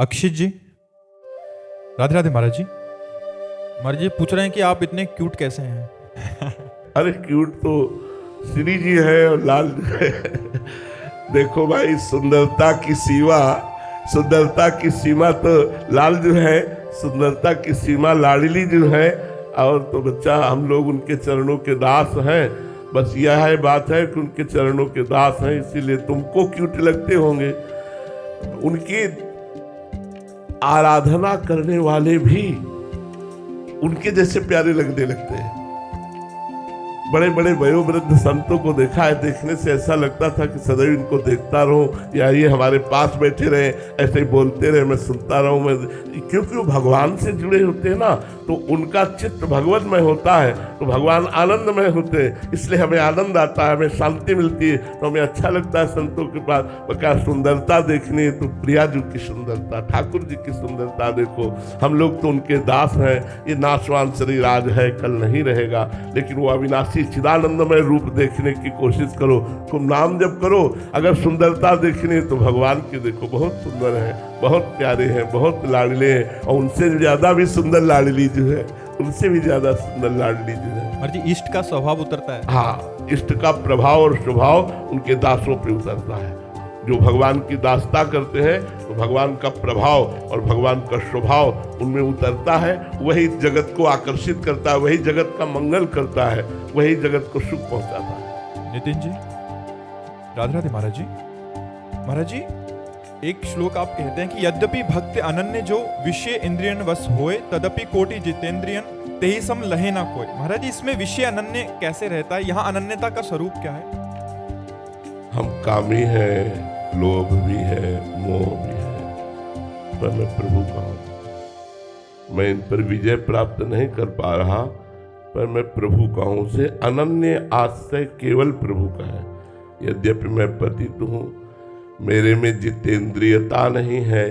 अक्षित जी, राधे राधे महाराज जी। महाराज जी पूछ रहे हैं कि आप इतने क्यूट कैसे हैं? अरे क्यूट तो श्री जी है और लाल जी है। देखो भाई, सुंदरता की सीमा तो लाल जो है, सुंदरता की सीमा लाडली जो है। और तो बच्चा, हम लोग उनके चरणों के दास हैं। बस यह है बात है कि उनके चरणों के दास हैं, इसीलिए तुमको क्यूट लगते होंगे। उनकी आराधना करने वाले भी उनके जैसे प्यारे लगने लगते हैं। बड़े बड़े वयोवृद्ध संतों को देखा है, देखने से ऐसा लगता था कि सदैव इनको देखता रहूं, या ये हमारे पास बैठे रहे, ऐसे ही बोलते रहे, मैं सुनता रहूं। मैं क्योंकि वो भगवान से जुड़े होते हैं ना, तो उनका चित्त भगवतमय होता है, तो भगवान आनंदमय होते हैं, इसलिए हमें आनंद आता है, हमें शांति मिलती है, तो हमें अच्छा लगता है संतों के पास। क्या सुंदरता देखनी है तो प्रिया जी की सुंदरता, ठाकुर जी की सुंदरता देखो। हम लोग तो उनके दास हैं। ये नाशवान शरीर आज है, कल नहीं रहेगा, लेकिन वो अविनाशी चिदानंदमय रूप देखने की कोशिश करो। तुम नाम जप करो, अगर सुंदरता देखनी है तो भगवान की देखो, बहुत सुंदर है, बहुत प्यारे हैं, बहुत लाडले हैं। और उनसे ज्यादा भी सुंदर लाडली जो है, उनसे भी ज्यादा सुंदर लाडली जो है। महाराज जी, इष्ट का स्वभाव उतरता है। हाँ, इष्ट का प्रभाव और स्वभाव उनके दासों पे उतरता है। जो भगवान की दासता करते हैं तो भगवान का प्रभाव और भगवान का स्वभाव उनमें उतरता है। वही जगत को आकर्षित करता है, वही जगत का मंगल करता है, वही जगत को सुख पहुंचाता है। नितिन जी, राधे राधे महाराज जी। महाराज जी, एक श्लोक आप कहते हैं कि यद्यपि भक्त अनन्य जो विषय इंद्रियन वश होए, तदपि कोटि जितेंद्रियन तेहि सम लहे ना कोई। महाराज जी, इसमें विषय अनन्य कैसे रहता है? यहाँ अनन्यता का स्वरूप क्या है? हम कामी हैं, लोभ भी है, मोह भी है, पर मैं प्रभु का हूं। मैं इन पर विजय प्राप्त नहीं कर पा रहा, पर मैं प्रभु का हूं। से अनन्य आश्रय केवल प्रभु का है। यद्यपि मैं पतित हूं, मेरे में जितेंद्रियता नहीं है,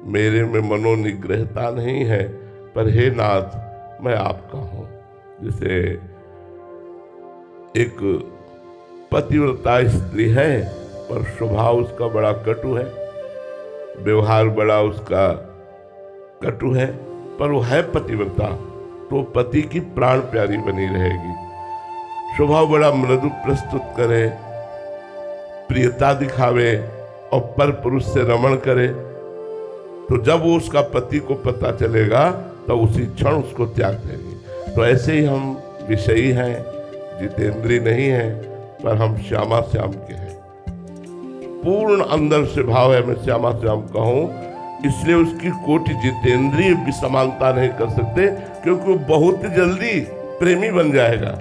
मेरे में मनोनिग्रहता नहीं है, पर हे नाथ, मैं आपका हूं। जैसे एक पतिव्रता स्त्री है, पर स्वभाव उसका बड़ा कटु है, व्यवहार बड़ा उसका कटु है, पर वो है पतिव्रता, तो पति की प्राण प्यारी बनी रहेगी। स्वभाव बड़ा मृदु प्रस्तुत करे, प्रियता दिखावे और पर पुरुष से रमण करे, तो जब वो उसका पति को पता चलेगा तो उसी क्षण उसको त्याग देगी। तो ऐसे ही हम विषयी हैं, जितेंद्रिय नहीं हैं, पर हम श्यामा श्याम के हैं। पूर्ण अंदर से भाव है, मैं श्यामा श्याम का हूं, इसलिए उसकी कोटि जितेंद्रिय भी समानता नहीं कर सकते, क्योंकि वो बहुत जल्दी प्रेमी बन जाएगा।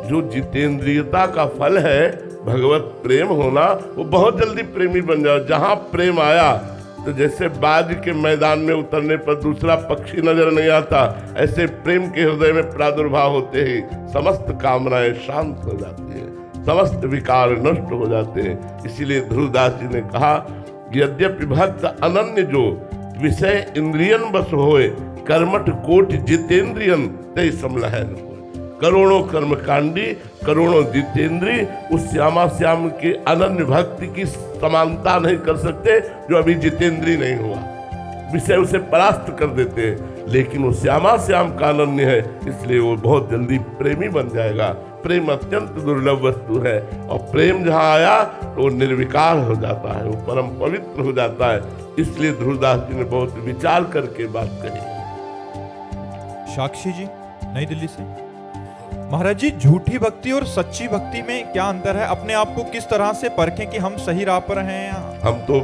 जो जितेंद्रियता का फल है भगवत प्रेम होना, वो बहुत जल्दी प्रेमी बन जाए। जहां प्रेम आया, तो जैसे बाज के मैदान में उतरने पर दूसरा पक्षी नजर नहीं आता, ऐसे प्रेम के हृदय में प्रादुर्भाव होते ही समस्त कामनाएं शांत हो जाती है, समस्त विकार नष्ट हो जाते हैं। इसीलिए ध्रुवदास जी ने कहा, यद्यपि भक्त अनन्य जो विषय इंद्रियन बस होए, कर्मठ कोटि जितेंद्रियन तय समलहै न होए। करोड़ों कर्मकांडी, करोड़ों जितेंद्रिय उस श्यामा श्याम के अनन्य भक्ति की समानता नहीं कर सकते, जो अभी जितेंद्रिय नहीं हुआ। विषय उसे परास्त कर देते हैं, लेकिन वो श्यामा श्याम का अनन्य है, इसलिए वो बहुत जल्दी प्रेमी बन जाएगा। प्रेम अत्यंत दुर्लभ वस्तु है, और प्रेम जहाँ आया तो वो निर्विकार हो जाता है, वो परम पवित्र हो जाता है। इसलिए ध्रुवदास जी ने बहुत विचार करके बात कही। साक्षी जी, नई दिल्ली से। महाराज जी, झूठी भक्ति और सच्ची भक्ति में क्या अंतर है? अपने आप को किस तरह से परखें कि हम सही राह पर हैं? हम तो